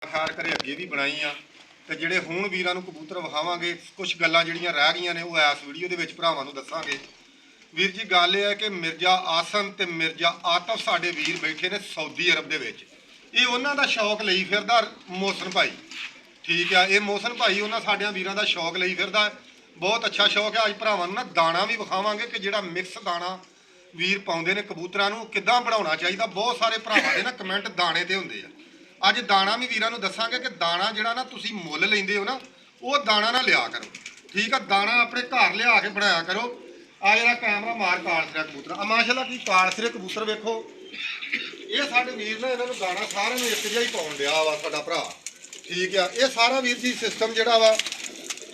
ਖਾਰ ਕਰੇ ਅੱਗੇ ਵੀ ਬਣਾਈ ਆ ਤੇ ਜਿਹੜੇ ਹੁਣ ਵੀਰਾਂ ਨੂੰ ਕਬੂਤਰ ਵਿਖਾਵਾਂਗੇ ਕੁਝ ਗੱਲਾਂ ਜਿਹੜੀਆਂ ਰਹਿ ਗਈਆਂ ਨੇ ਉਹ ਇਸ ਵੀਡੀਓ ਦੇ ਵਿੱਚ ਭਰਾਵਾਂ ਨੂੰ ਦੱਸਾਂਗੇ। ਵੀਰ ਜੀ ਗੱਲ ਇਹ ਹੈ ਕਿ ਮਿਰਜ਼ਾ ਆਸਨ ਤੇ ਮਿਰਜ਼ਾ ਆਤਫ ਸਾਡੇ ਵੀਰ ਬੈਠੇ ਨੇ ਸਾਊਦੀ ਅਰਬ ਦੇ ਵਿੱਚ। ਇਹ ਉਹਨਾਂ ਦਾ ਸ਼ੌਕ ਲਈ ਫਿਰਦਾ ਮੋਹਸਨ ਭਾਈ, ਠੀਕ ਆ। ਇਹ ਮੋਹਸਨ ਭਾਈ ਉਹਨਾਂ ਸਾਡਿਆਂ ਵੀਰਾਂ ਦਾ ਸ਼ੌਕ ਲਈ ਫਿਰਦਾ, ਬਹੁਤ ਅੱਛਾ ਸ਼ੌਕ ਹੈ। ਅੱਜ ਭਰਾਵਾਂ ਨੂੰ ਨਾ ਦਾਣਾ ਵੀ ਵਿਖਾਵਾਂਗੇ ਕਿ ਜਿਹੜਾ ਮਿਕਸ ਦਾਣਾ ਵੀਰ ਪਾਉਂਦੇ ਨੇ ਕਬੂਤਰਾਂ ਨੂੰ ਕਿੱਦਾਂ ਬਣਾਉਣਾ ਚਾਹੀਦਾ। ਬਹੁਤ ਸਾਰੇ ਭਰਾਵਾਂ ਦੇ ਨਾ ਕਮੈਂਟ ਦਾਣੇ ਤੇ ਹੁੰਦੇ ਆ। ਅੱਜ ਦਾਣਾ ਵੀ ਵੀਰਾਂ ਨੂੰ ਦੱਸਾਂਗੇ ਕਿ ਦਾਣਾ ਜਿਹੜਾ ਨਾ ਤੁਸੀਂ ਮੁੱਲ ਲੈਂਦੇ ਹੋ ਨਾ ਉਹ ਦਾਣਾ ਨਾ ਲਿਆ ਕਰੋ, ਠੀਕ ਆ। ਦਾਣਾ ਆਪਣੇ ਘਰ ਲਿਆ ਕੇ ਬਣਾਇਆ ਕਰੋ। ਆ ਜਿਹੜਾ ਕੈਮਰਾ ਮਾਰ ਕਾਲਸਰੇ ਕਬੂਤਰ ਆ, ਮਾਸ਼ਾਅੱਲਾ ਕੀ ਕਾਲਸਰੇ ਕਬੂਤਰ ਵੇਖੋ। ਇਹ ਸਾਡੇ ਵੀਰ ਨੇ ਇਹਨਾਂ ਨੂੰ ਦਾਣਾ ਸਾਰਿਆਂ ਨੂੰ ਇੱਕ ਜਿਹਾ ਹੀ ਪਾਉਣ ਡਿਆ ਵਾ ਸਾਡਾ ਭਰਾ, ਠੀਕ ਆ। ਇਹ ਸਾਰਾ ਵੀਰ ਜੀ ਸਿਸਟਮ ਜਿਹੜਾ ਵਾ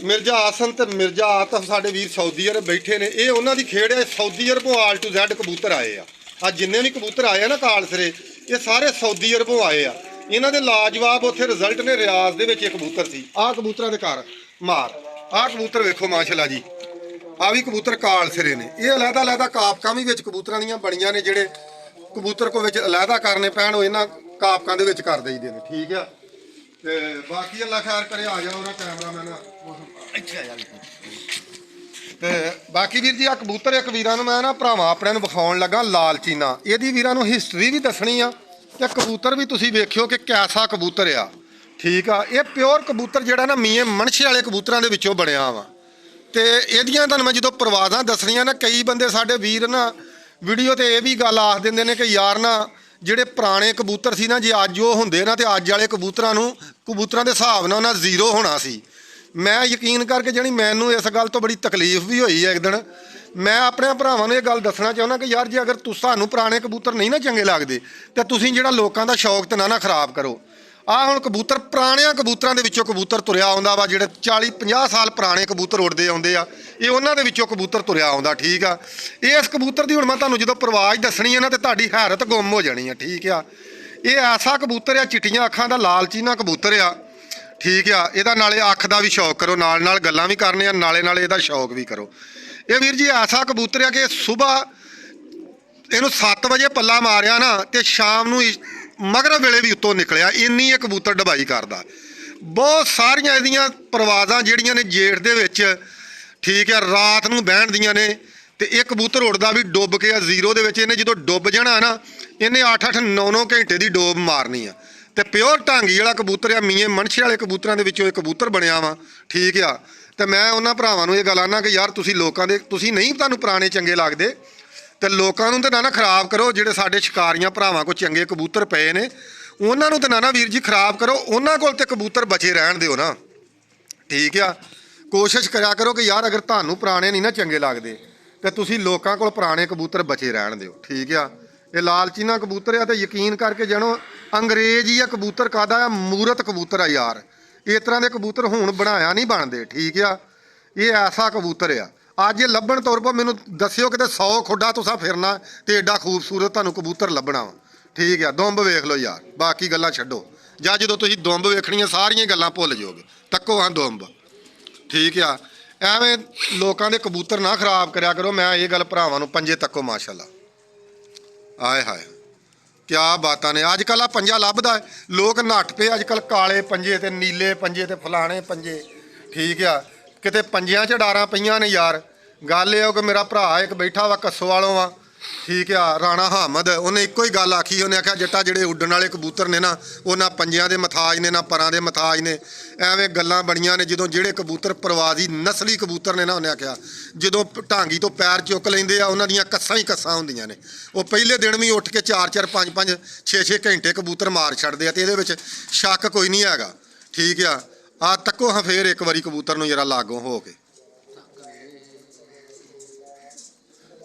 ਮਿਰਜ਼ਾ ਆਸਨ ਤੇ ਮਿਰਜ਼ਾ ਆਤਫ ਸਾਡੇ ਵੀਰ ਸਾਊਦੀ ਅਰਬ ਬੈਠੇ ਨੇ। ਇਹ ਉਹਨਾਂ ਦੀ ਖੇਡ ਹੈ। ਸਾਊਦੀ ਅਰਬੋਂ ਆਲ ਟੂ ਜ਼ੈਡ ਕਬੂਤਰ ਆਏ ਆ। ਆ ਜਿੰਨੇ ਵੀ ਕਬੂਤਰ ਆਏ ਆ ਨਾ ਕਾਲਸਰੇ, ਇਹ ਸਾਰੇ ਸਾਊਦੀ ਅਰਬੋਂ ਆਏ ਆ। ਇਹਨਾਂ ਦੇ ਲਾਜਵਾਬ ਉੱਥੇ ਰਿਜ਼ਲਟ ਨੇ। ਰਿਆਜ਼ ਦੇ ਵਿੱਚ ਇੱਕ ਕਬੂਤਰ ਸੀ, ਆਹ ਕਬੂਤਰਾਂ ਦੇ ਘਰ ਮਾਰ। ਆਹ ਕਬੂਤਰ ਵੇਖੋ ਮਾਸ਼ਾਅੱਲਾ ਜੀ, ਆਹ ਵੀ ਕਬੂਤਰ ਕਾਲਸਰੇ ਨੇ। ਇਹ ਅਲੱਗਾ ਕਾਪਕਾਂ ਵੀ ਵਿੱਚ ਕਬੂਤਰਾਂ ਦੀਆਂ ਬਣੀਆਂ ਨੇ। ਜਿਹੜੇ ਕਬੂਤਰ ਕੋ ਵਿੱਚ ਅਲੱਗਾ ਕਰਨੇ ਪੈਣ ਉਹ ਇਹਨਾਂ ਕਾਪਕਾਂ ਦੇ ਵਿੱਚ ਕਰ ਦਈਦੇ ਨੇ, ਠੀਕ ਆ। ਤੇ ਬਾਕੀ ਅੱਲਾ ਖੈਰ ਕਰੇ। ਆ ਜਾਣਾ ਉਹਦਾ ਕੈਮਰਾਮੈਨ ਇੱਥੇ ਆ ਜਾ। ਤੇ ਬਾਕੀ ਵੀਰ ਜੀ ਆ ਕਬੂਤਰ ਇੱਕ ਵੀਰਾਂ ਨੂੰ ਮੈਂ ਨਾ ਭਰਾਵਾਂ ਆਪਣੇ ਨੂੰ ਵਿਖਾਉਣ ਲੱਗਾ ਲਾਲ ਚੀਨਾ। ਇਹਦੀ ਵੀਰਾਂ ਨੂੰ ਹਿਸਟਰੀ ਵੀ ਦੱਸਣੀ ਆ ਤੇ ਕਬੂਤਰ ਵੀ ਤੁਸੀਂ ਵੇਖਿਓ ਕਿ ਕੈਸਾ ਕਬੂਤਰ ਆ, ਠੀਕ ਆ। ਇਹ ਪਿਓਰ ਕਬੂਤਰ ਜਿਹੜਾ ਨਾ ਮੀਏ ਮਨਸ਼ੇ ਵਾਲੇ ਕਬੂਤਰਾਂ ਦੇ ਵਿੱਚੋਂ ਬਣਿਆ ਵਾ। ਤੇ ਇਹਦੀਆਂ ਤੁਹਾਨੂੰ ਮੈਂ ਜਦੋਂ ਪਰਵਾਜ਼ਾਂ ਦੱਸਣੀਆਂ ਨਾ, ਕਈ ਬੰਦੇ ਸਾਡੇ ਵੀਰ ਨਾ ਵੀਡੀਓ ਤੇ ਇਹ ਵੀ ਗੱਲ ਆਖ ਦਿੰਦੇ ਨੇ ਕਿ ਯਾਰ ਨਾ ਜਿਹੜੇ ਪੁਰਾਣੇ ਕਬੂਤਰ ਸੀ ਨਾ, ਜੇ ਅੱਜ ਉਹ ਹੁੰਦੇ ਨਾ ਤੇ ਅੱਜ ਵਾਲੇ ਕਬੂਤਰਾਂ ਦੇ ਹਿਸਾਬ ਨਾਲ ਉਹਨਾਂ ਜ਼ੀਰੋ ਹੋਣਾ ਸੀ। ਮੈਂ ਯਕੀਨ ਕਰਕੇ ਜਾਣੀ ਮੈਨੂੰ ਇਸ ਗੱਲ ਤੋਂ ਬੜੀ ਤਕਲੀਫ ਵੀ ਹੋਈ ਹੈ। ਇੱਕ ਦਿਨ ਮੈਂ ਆਪਣੇ ਭਰਾਵਾਂ ਨੂੰ ਇਹ ਗੱਲ ਦੱਸਣਾ ਚਾਹੁੰਦਾ ਕਿ ਯਾਰ ਜੇ ਅਗਰ ਤੁਹਾਨੂੰ ਪੁਰਾਣੇ ਕਬੂਤਰ ਨਹੀਂ ਨਾ ਚੰਗੇ ਲੱਗਦੇ ਤੇ ਤੁਸੀਂ ਜਿਹੜਾ ਲੋਕਾਂ ਦਾ ਸ਼ੌਕ ਤੇ ਨਾ ਖਰਾਬ ਕਰੋ। ਆਹ ਹੁਣ ਕਬੂਤਰ ਪੁਰਾਣਿਆਂ ਕਬੂਤਰਾਂ ਦੇ ਵਿੱਚੋਂ ਕਬੂਤਰ ਤੁਰਿਆ ਆਉਂਦਾ ਵਾ। ਜਿਹੜੇ 40-50 ਸਾਲ ਪੁਰਾਣੇ ਕਬੂਤਰ ਉੱਡਦੇ ਆਉਂਦੇ ਆ, ਇਹ ਉਹਨਾਂ ਦੇ ਵਿੱਚੋਂ ਕਬੂਤਰ ਤੁਰਿਆ ਆਉਂਦਾ, ਠੀਕ ਆ। ਇਸ ਕਬੂਤਰ ਦੀ ਹੁਣ ਮੈਂ ਤੁਹਾਨੂੰ ਜਦੋਂ ਪਰਵਾਜ਼ ਦੱਸਣੀ ਹੈ ਨਾ ਤੇ ਤੁਹਾਡੀ ਹੈਰਤ ਗੁੰਮ ਹੋ ਜਾਣੀ ਆ, ਠੀਕ ਆ। ਇਹ ਐਸਾ ਕਬੂਤਰ ਆ, ਚਿੱਟੀਆਂ ਅੱਖਾਂ ਦਾ ਲਾਲ ਚੀਨਾ ਕਬੂਤਰ ਆ, ਠੀਕ ਆ। ਇਹਦਾ ਨਾਲੇ ਅੱਖ ਦਾ ਵੀ ਸ਼ੌਕ ਕਰੋ, ਨਾਲ ਗੱਲਾਂ ਵੀ ਕਰਨੀਆਂ, ਨਾਲੇ ਇਹਦਾ ਸ਼ੌਕ ਵੀ ਕਰੋ। ਇਹ ਵੀਰ ਜੀ ਐਸਾ ਕਬੂਤਰ ਆ ਕਿ ਸਵੇਰ ਇਹਨੂੰ 7 ਵਜੇ ਪੱਲਾ ਮਾਰਿਆ ਨਾ ਤੇ ਸ਼ਾਮ ਨੂੰ ਮਗਰਬ ਵੇਲੇ ਵੀ ਉੱਤੋਂ ਨਿਕਲਿਆ। ਇੰਨੀ ਇਹ ਕਬੂਤਰ ਡਬਾਈ ਕਰਦਾ। ਬਹੁਤ ਸਾਰੀਆਂ ਇਹਦੀਆਂ ਪਰਵਾਜ਼ਾਂ ਜਿਹੜੀਆਂ ਨੇ ਜੇਠ ਦੇ ਵਿੱਚ, ਠੀਕ ਆ, ਰਾਤ ਨੂੰ ਬਹਿਣ ਦੀਆਂ ਨੇ। ਤੇ ਇਹ ਕਬੂਤਰ ਉੱਡਦਾ ਵੀ ਡੁੱਬ ਕੇ ਆ ਜ਼ੀਰੋ ਦੇ ਵਿੱਚ। ਇਹਨੇ ਜਦੋਂ ਡੁੱਬ ਜਾਣਾ ਨਾ, ਇਹਨੇ 8-8 9-9 ਘੰਟੇ ਦੀ ਡੋਬ ਮਾਰਨੀ ਆ। ਤੇ ਪਿਓਰ ਢਾਂਗੀ ਵਾਲਾ ਕਬੂਤਰ ਆ, ਮੀਏ ਮਨਸ਼ੇ ਵਾਲੇ ਕਬੂਤਰਾਂ ਦੇ ਵਿੱਚੋਂ ਇਹ ਕਬੂਤਰ ਬਣਿਆ ਵਾ, ਠੀਕ ਆ। ਤੇ ਮੈਂ ਉਹਨਾਂ ਭਰਾਵਾਂ ਨੂੰ ਇਹ ਗੱਲ ਆਨਾ ਕਿ ਯਾਰ ਤੁਸੀਂ ਲੋਕਾਂ ਦੇ ਤੁਸੀਂ ਤੁਹਾਨੂੰ ਪੁਰਾਣੇ ਚੰਗੇ ਲੱਗਦੇ ਤੇ ਲੋਕਾਂ ਨੂੰ ਤੇ ਨਾ ਖਰਾਬ ਕਰੋ। ਜਿਹੜੇ ਸਾਡੇ ਸ਼ਿਕਾਰੀਆਂ ਭਰਾਵਾਂ ਕੋਲ ਚੰਗੇ ਕਬੂਤਰ ਪਏ ਨੇ ਉਹਨਾਂ ਨੂੰ ਤੇ ਨਾ ਵੀਰ ਜੀ ਖਰਾਬ ਕਰੋ। ਉਹਨਾਂ ਕੋਲ ਤੇ ਕਬੂਤਰ ਬਚੇ ਰਹਿਣ ਦਿਓ ਨਾ, ਠੀਕ ਆ। ਕੋਸ਼ਿਸ਼ ਕਰਿਆ ਕਰੋ ਕਿ ਯਾਰ ਅਗਰ ਤੁਹਾਨੂੰ ਪੁਰਾਣੇ ਨਹੀਂ ਨਾ ਚੰਗੇ ਲੱਗਦੇ ਤੇ ਤੁਸੀਂ ਲੋਕਾਂ ਕੋਲ ਪੁਰਾਣੇ ਕਬੂਤਰ ਬਚੇ ਰਹਿਣ ਦਿਓ, ਠੀਕ ਆ। ਇਹ ਲਾਲ ਚੀਨਾ ਕਬੂਤਰ ਆ ਤੇ ਯਕੀਨ ਕਰਕੇ ਜਾਣੋ ਅੰਗਰੇਜ਼ ਹੀ ਆ ਕਬੂਤਰ। ਕਾਹਦਾ ਆ? ਮੂਰਤ ਕਬੂਤਰ ਆ ਯਾਰ। ਇਸ ਤਰ੍ਹਾਂ ਦੇ ਕਬੂਤਰ ਹੁਣ ਬਣਾਇਆ ਨਹੀਂ ਬਣਦੇ, ਠੀਕ ਆ। ਇਹ ਐਸਾ ਕਬੂਤਰ ਆ। ਅੱਜ ਇਹ ਲੱਭਣ ਤੌਰ 'ਤੇ ਮੈਨੂੰ ਦੱਸਿਓ ਕਿਤੇ 100 ਖੁੱਡਾ ਤੁਸੀਂ ਫਿਰਨਾ ਤੇ ਐਡਾ ਖੂਬਸੂਰਤ ਤੁਹਾਨੂੰ ਕਬੂਤਰ ਲੱਭਣਾ ਵਾ, ਠੀਕ ਆ। ਦੁੰਬ ਵੇਖ ਲਓ ਯਾਰ, ਬਾਕੀ ਗੱਲਾਂ ਛੱਡੋ। ਜਾਂ ਜਦੋਂ ਤੁਸੀਂ ਦੁੰਬ ਵੇਖਣੀਆਂ ਸਾਰੀਆਂ ਗੱਲਾਂ ਭੁੱਲ ਜਾਓਗੇ। ਤੱਕੋ ਹਾਂ ਦੁੰਬ, ਠੀਕ ਆ। ਐਵੇਂ ਲੋਕਾਂ ਦੇ ਕਬੂਤਰ ਨਾ ਖਰਾਬ ਕਰਿਆ ਕਰੋ। ਮੈਂ ਇਹ ਗੱਲ ਭਰਾਵਾਂ ਨੂੰ ਪੰਜੇ ਤੱਕੋ ਮਾਸ਼ਾਅੱਲਾ। ਆਏ ਹਾਏ ਕਿਆ ਬਾਤਾਂ ਨੇ। ਅੱਜ ਕੱਲ੍ਹ ਆ ਪੰਜਾ ਲੱਭਦਾ, ਲੋਕ ਨੱਠ ਪਏ ਅੱਜ ਕੱਲ੍ਹ ਕਾਲੇ ਪੰਜੇ ਤੇ ਨੀਲੇ ਪੰਜੇ ਤੇ ਫਲਾਣੇ ਪੰਜੇ, ਠੀਕ ਆ। ਕਿਤੇ ਪੰਜਿਆਂ 'ਚ ਡਾਰਾਂ ਪਈਆਂ ਨੇ ਯਾਰ। ਗੱਲ ਇਹ ਹੋ ਕਿ ਮੇਰਾ ਭਰਾ ਇੱਕ ਬੈਠਾ ਵਾ ਕੱਸੋ ਵਾਲੋਂ ਵਾ, ਠੀਕ ਆ, ਰਾਣਾ ਹਮਦ। ਉਹਨੇ ਇੱਕੋ ਹੀ ਗੱਲ ਆਖੀ। ਉਹਨੇ ਆਖਿਆ ਜੱਟਾ ਜਿਹੜੇ ਉੱਡਣ ਵਾਲੇ ਕਬੂਤਰ ਨੇ ਨਾ ਉਹ ਨਾ ਪੰਜਿਆਂ ਦੇ ਮਥਾਜ ਨੇ ਨਾ ਪਰਾਂ ਦੇ ਮਥਾਜ ਨੇ। ਐਵੇਂ ਗੱਲਾਂ ਬਣੀਆਂ ਨੇ। ਜਦੋਂ ਜਿਹੜੇ ਕਬੂਤਰ ਪਰਵਾਜ਼ੀ ਨਸਲੀ ਕਬੂਤਰ ਨੇ ਨਾ, ਉਹਨੇ ਆਖਿਆ ਜਦੋਂ ਢਾਂਗੀ ਤੋਂ ਪੈਰ ਚੁੱਕ ਲੈਂਦੇ ਆ ਉਹਨਾਂ ਦੀਆਂ ਕੱਸਾਂ ਹੀ ਕੱਸਾਂ ਹੁੰਦੀਆਂ ਨੇ। ਉਹ ਪਹਿਲੇ ਦਿਨ ਵੀ ਉੱਠ ਕੇ 4-4 5-5 6-6 ਘੰਟੇ ਕਬੂਤਰ ਮਾਰ ਛੱਡਦੇ ਆ। ਤੇ ਇਹਦੇ ਵਿੱਚ ਸ਼ੱਕ ਕੋਈ ਨਹੀਂ ਹੈਗਾ, ਠੀਕ ਆ। ਆ ਤੱਕੋ ਹਾਂ ਫੇਰ ਇੱਕ ਵਾਰੀ ਕਬੂਤਰ ਨੂੰ ਜਰਾ ਲਾਗੋਂ ਹੋ ਕੇ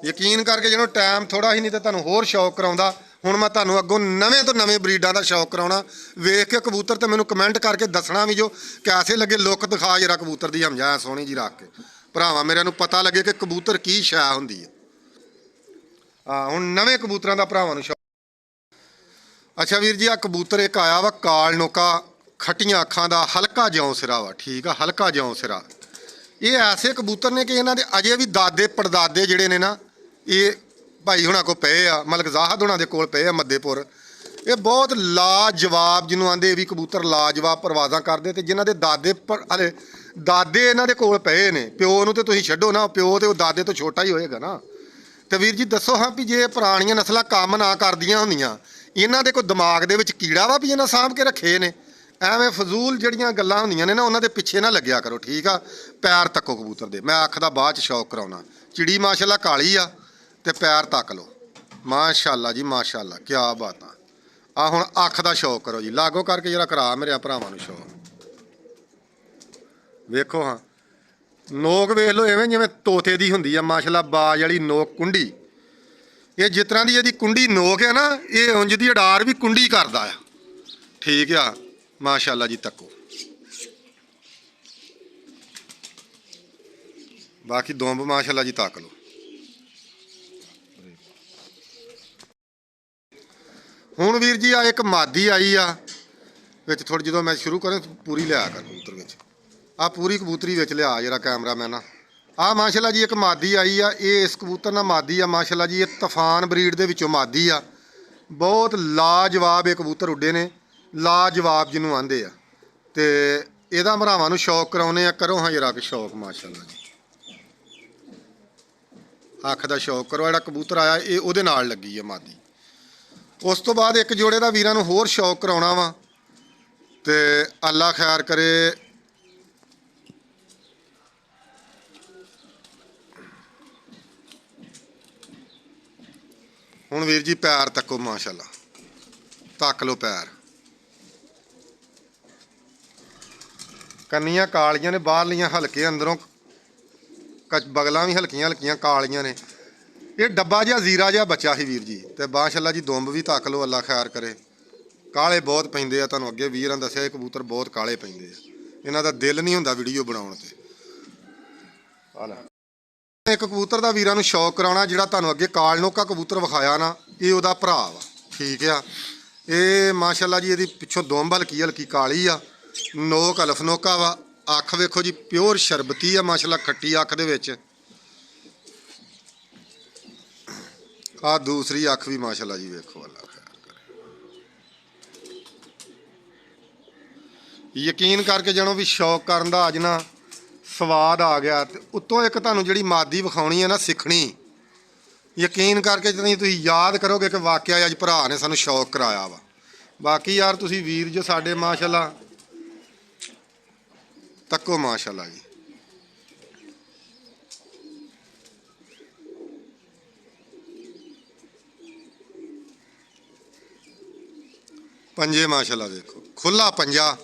ਯਕੀਨ ਕਰਕੇ ਜਿਹਨੂੰ ਟਾਈਮ ਥੋੜਾ ਹੀ ਨਹੀਂ ਤੇ ਤੁਹਾਨੂੰ ਹੋਰ ਸ਼ੌਕ ਕਰਾਉਂਦਾ। ਹੁਣ ਮੈਂ ਤੁਹਾਨੂੰ ਅੱਗੋਂ ਨਵੇਂ ਤੋਂ ਨਵੇਂ ਬਰੀਡਾਂ ਦਾ ਸ਼ੌਕ ਕਰਾਉਣਾ। ਵੇਖ ਕੇ ਕਬੂਤਰ ਤੇ ਮੈਨੂੰ ਕਮੈਂਟ ਕਰਕੇ ਦੱਸਣਾ ਵੀ ਜੋ ਕੈਸੇ ਲੱਗੇ। ਲੁੱਕ ਦਿਖਾ ਜਰਾ ਕਬੂਤਰ ਦੀ ਹਮਜਾ ਸੋਹਣੀ ਜੀ ਰੱਖ ਕੇ ਭਰਾਵਾਂ ਮੇਰਿਆਂ ਨੂੰ ਪਤਾ ਲੱਗੇ ਕਿ ਕਬੂਤਰ ਕੀ ਸ਼ੈ ਹੁੰਦੀ ਹੈ। ਹੁਣ ਨਵੇਂ ਕਬੂਤਰਾਂ ਦਾ ਭਰਾਵਾਂ ਨੂੰ ਸ਼ੌਕ। ਅੱਛਾ ਵੀਰ ਜੀ, ਆ ਕਬੂਤਰ ਇੱਕ ਆਇਆ ਵਾ ਕਾਲ ਨੋਕਾ, ਖੱਟੀਆਂ ਅੱਖਾਂ ਦਾ, ਹਲਕਾ ਜਿਉਂ ਸਿਰਾ ਵਾ, ਠੀਕ ਆ, ਹਲਕਾ ਜਿਉਂ ਸਿਰਾ। ਇਹ ਐਸੇ ਕਬੂਤਰ ਨੇ ਕਿ ਇਹਨਾਂ ਦੇ ਅਜੇ ਵੀ ਦਾਦੇ ਪੜਦਾਦੇ ਜਿਹੜੇ ਨੇ ਨਾ, ਇਹ ਭਾਈ ਹੁਣਾਂ ਕੋਲ ਪਏ ਆ, ਮਲਕ ਜ਼ਾਹਦ ਹੁਣਾਂ ਦੇ ਕੋਲ ਪਏ ਆ ਮੱਦੇਪੁਰ। ਇਹ ਬਹੁਤ ਲਾਜਵਾਬ, ਜਿਹਨੂੰ ਆਂਦੇ ਇਹ ਵੀ ਕਬੂਤਰ ਲਾਜਵਾਬ ਪਰਵਾਜ਼ਾਂ ਕਰਦੇ, ਤੇ ਜਿਨ੍ਹਾਂ ਦੇ ਦਾਦੇ ਹਲੇ ਦਾਦੇ ਇਹਨਾਂ ਦੇ ਕੋਲ ਪਏ ਨੇ। ਪਿਓ ਨੂੰ ਤੇ ਤੁਸੀਂ ਛੱਡੋ ਨਾ, ਪਿਓ ਤੇ ਉਹ ਦਾਦੇ ਤੋਂ ਛੋਟਾ ਹੀ ਹੋਏਗਾ ਨਾ। ਤੇ ਵੀਰ ਜੀ ਦੱਸੋ ਹਾਂ ਵੀ ਜੇ ਪੁਰਾਣੀਆਂ ਨਸਲਾਂ ਕੰਮ ਨਾ ਕਰਦੀਆਂ ਹੁੰਦੀਆਂ, ਇਹਨਾਂ ਦੇ ਕੋਈ ਦਿਮਾਗ ਦੇ ਵਿੱਚ ਕੀੜਾ ਵਾ ਵੀ ਇਹਨਾਂ ਸਾਂਭ ਕੇ ਰੱਖੇ ਨੇ? ਐਵੇਂ ਫਜ਼ੂਲ ਜਿਹੜੀਆਂ ਗੱਲਾਂ ਹੁੰਦੀਆਂ ਨੇ ਨਾ, ਉਹਨਾਂ ਦੇ ਪਿੱਛੇ ਨਾ ਲੱਗਿਆ ਕਰੋ, ਠੀਕ ਆ। ਪੈਰ ਤੱਕੋ ਕਬੂਤਰ ਦੇ, ਮੈਂ ਅੱਖ ਦਾ ਬਾਅਦ 'ਚ ਸ਼ੌਕ ਕਰਾਉਣਾ। ਚਿੜੀ ਮਾਸ਼ਾਅੱਲਾ ਕਾਲੀ ਆ, ਤੇ ਪੈਰ ਤੱਕ ਲਓ, ਮਾਸ਼ਾਅੱਲਾ ਜੀ ਮਾਸ਼ਾਅੱਲਾ, ਕਿਆ ਬਾਤ ਆ। ਹੁਣ ਅੱਖ ਦਾ ਸ਼ੌਕ ਕਰੋ ਜੀ, ਲਾਗੋ ਕਰਕੇ ਜਿਹੜਾ ਕਰਾ ਮੇਰੇ ਭਰਾਵਾਂ ਨੂੰ ਸ਼ੌਕ। ਵੇਖੋ ਹਾਂ, ਨੋਕ ਵੇਖ ਲਓ ਐਵੇਂ ਜਿਵੇਂ ਤੋਤੇ ਦੀ ਹੁੰਦੀ ਆ ਮਾਸ਼ਾਅੱਲਾ, ਬਾਜ ਵਾਲੀ ਨੋਕ ਕੁੰਡੀ। ਇਹ ਜਿਸ ਤਰ੍ਹਾਂ ਦੀ ਇਹਦੀ ਕੁੰਡੀ ਨੋਕ ਹੈ ਨਾ, ਇਹ ਉਂਝ ਦੀ ਅਡਾਰ ਵੀ ਕੁੰਡੀ ਕਰਦਾ ਆ, ਠੀਕ ਆ। ਮਾਸ਼ਾਅੱਲਾ ਜੀ ਤੱਕੋ, ਬਾਕੀ ਦੁੰਬ ਮਾਸ਼ਾਅੱਲਾ ਜੀ ਤੱਕ ਲਓ। ਹੁਣ ਵੀਰ ਜੀ ਆ ਇੱਕ ਮਾਦੀ ਆਈ ਆ ਵਿੱਚ ਥੋੜੀ, ਜਦੋਂ ਮੈਂ ਸ਼ੁਰੂ ਕਰਾਂ ਪੂਰੀ ਲਿਆ ਕਰ ਕਬੂਤਰ ਵਿੱਚ, ਆ ਪੂਰੀ ਕਬੂਤਰੀ ਵਿੱਚ ਲਿਆ ਜਿਹੜਾ ਕੈਮਰਾਮੈਨ ਆ। ਆ ਮਾਸ਼ਾਅੱਲਾ ਜੀ ਇੱਕ ਮਾਦੀ ਆਈ ਆ, ਇਹ ਇਸ ਕਬੂਤਰ ਨਾਲ ਮਾਦੀ ਆ ਮਾਸ਼ਾਅੱਲਾ ਜੀ। ਇਹ ਤੂਫਾਨ ਬਰੀਡ ਦੇ ਵਿੱਚੋਂ ਮਾਦੀ ਆ, ਬਹੁਤ ਲਾਜਵਾਬ ਇਹ ਕਬੂਤਰ ਉੱਡੇ ਨੇ, ਲਾਜਵਾਬ ਜਿਹਨੂੰ ਆਂਦੇ ਆ। ਤੇ ਇਹਦਾ ਭਰਾਵਾਂ ਨੂੰ ਸ਼ੌਕ ਕਰਾਉਨੇ ਆ, ਕਰੋ ਹਾਂ ਜਰਾ ਕਿ ਸ਼ੌਕ ਮਾਸ਼ਾਅੱਲਾ ਜੀ। ਅੱਖ ਦਾ ਸ਼ੌਕ ਕਰੋ। ਜਿਹੜਾ ਕਬੂਤਰ ਆਇਆ ਇਹ ਉਹਦੇ ਨਾਲ ਲੱਗੀ ਆ ਮਾਦੀ। ਉਸ ਤੋਂ ਬਾਅਦ ਇੱਕ ਜੋੜੇ ਦਾ ਵੀਰਾਂ ਨੂੰ ਹੋਰ ਸ਼ੌਕ ਕਰਾਉਣਾ ਵਾ, ਤੇ ਅੱਲਾ ਖੈਰ ਕਰੇ। ਹੁਣ ਵੀਰ ਜੀ ਪੈਰ ਤੱਕੋ ਮਾਸ਼ਾਅੱਲਾ, ਤੱਕ ਲਓ ਪੈਰ। ਕੰਨੀਆਂ ਕਾਲੀਆਂ ਨੇ ਬਾਹਰਲੀਆਂ, ਹਲਕੇ ਅੰਦਰੋਂ ਬਗਲਾਂ ਵੀ ਹਲਕੀਆਂ ਹਲਕੀਆਂ ਕਾਲੀਆਂ ਨੇ। ਇਹ ਡੱਬਾ ਜਿਹਾ ਜ਼ੀਰਾ ਜਿਹਾ ਬੱਚਾ ਸੀ ਵੀਰ ਜੀ। ਤੇ ਮਾਸ਼ਾਅੱਲਾ ਜੀ ਦੁੰਬ ਵੀ ਤੱਕ ਲਓ, ਅੱਲਾ ਖੈਰ ਕਰੇ। ਕਾਲੇ ਬਹੁਤ ਪੈਂਦੇ ਆ, ਤੁਹਾਨੂੰ ਅੱਗੇ ਵੀਰਾਂ ਦੱਸਿਆ ਇਹ ਕਬੂਤਰ ਬਹੁਤ ਕਾਲੇ ਪੈਂਦੇ ਆ, ਇਹਨਾਂ ਦਾ ਦਿਲ ਨਹੀਂ ਹੁੰਦਾ ਵੀਡੀਓ ਬਣਾਉਣ ਤੇ। ਇੱਕ ਕਬੂਤਰ ਦਾ ਵੀਰਾਂ ਨੂੰ ਸ਼ੌਕ ਕਰਾਉਣਾ, ਜਿਹੜਾ ਤੁਹਾਨੂੰ ਅੱਗੇ ਕਾਲ ਨੋਕਾ ਕਬੂਤਰ ਵਿਖਾਇਆ ਨਾ, ਇਹ ਉਹਦਾ ਭਰਾ ਵਾ, ਠੀਕ ਆ। ਇਹ ਮਾਸ਼ਾਅੱਲਾ ਜੀ ਇਹਦੀ ਪਿੱਛੋਂ ਦੁੰਬ ਹਲਕੀ ਹਲਕੀ ਕਾਲੀ ਆ, ਨੋਕ ਅਲਫਨੋਕਾ ਵਾ। ਅੱਖ ਵੇਖੋ ਜੀ ਪਿਓਰ ਸ਼ਰਬਤੀ ਆ ਮਾਸ਼ਾਅੱਲਾ, ਖੱਟੀ ਅੱਖ ਦੇ ਵਿੱਚ। ਆ ਦੂਸਰੀ ਅੱਖ ਵੀ ਮਾਸ਼ਾਅੱਲਾ ਜੀ ਵੇਖੋ, ਅੱਲਾ ਖੈਰ ਕਰੇ। ਯਕੀਨ ਕਰਕੇ ਜਾਣੋ ਵੀ ਸ਼ੌਕ ਕਰਨ ਦਾ ਅੱਜ ਨਾ ਸਵਾਦ ਆ ਗਿਆ। ਤੇ ਉੱਤੋਂ ਇੱਕ ਤੁਹਾਨੂੰ ਜਿਹੜੀ ਮਾਦੀ ਵਿਖਾਉਣੀ ਹੈ ਨਾ, ਸਿੱਖਣੀ, ਯਕੀਨ ਕਰਕੇ ਤੁਸੀਂ ਯਾਦ ਕਰੋਗੇ ਕਿ ਵਾਕਿਆ ਅੱਜ ਭਰਾ ਨੇ ਸਾਨੂੰ ਸ਼ੌਕ ਕਰਾਇਆ ਵਾ। ਬਾਕੀ ਯਾਰ ਤੁਸੀਂ ਵੀਰ ਜੋ ਸਾਡੇ ਮਾਸ਼ਾਅੱਲਾ ਤੱਕੋ ਮਾਸ਼ਾਅੱਲਾ ਜੀ। ਪੰਜੇ ਮਾਸ਼ਾਅੱਲਾ ਦੇਖੋ, ਖੁੱਲਾ ਪੰਜਾ।